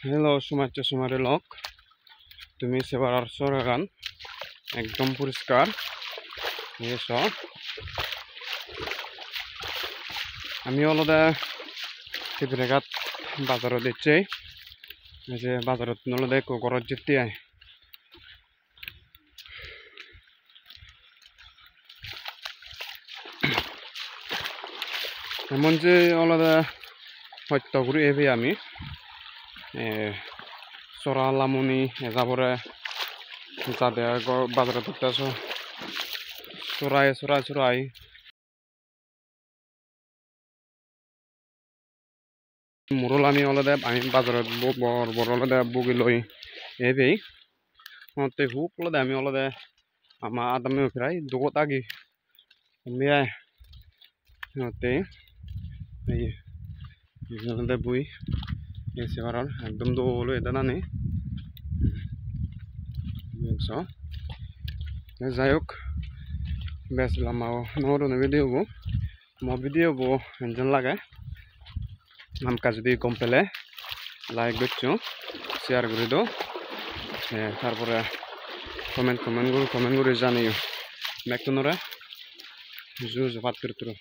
Hello, sumache sumare lok. Tumi sebarar soragan ekdom puriskar. Yeso. আমি অলদে টিপিরেগাত বাজারত দিচ্ছি যে বাজারত নলদে ঘরত যেতে আয় এমন যে অলদে হত্যা করি এবে আমি চরা লামুনি যাবরে যাতে বাজারত চৰাই মুরল আমি অলদে আমি বাজারত বড় অলদে বগি লই এবেই তে হুপ অলদে আমি অলদে আমার আদামে ফিরাই দুগত আগে মেয়ে তে এই অলদে বই এসে বারার একদম দোলো এটা না নেই যাই হোক বেশ লামাও নরনে ভিডিও বো মো ভিডিও বো এনজন লাগে আমকা যদি কম পেলে লাইক দিচ্ছ শেয়ার করে দাও তারপরে কমেন্ট করে জানিও মেকটনরে জু জবাত করে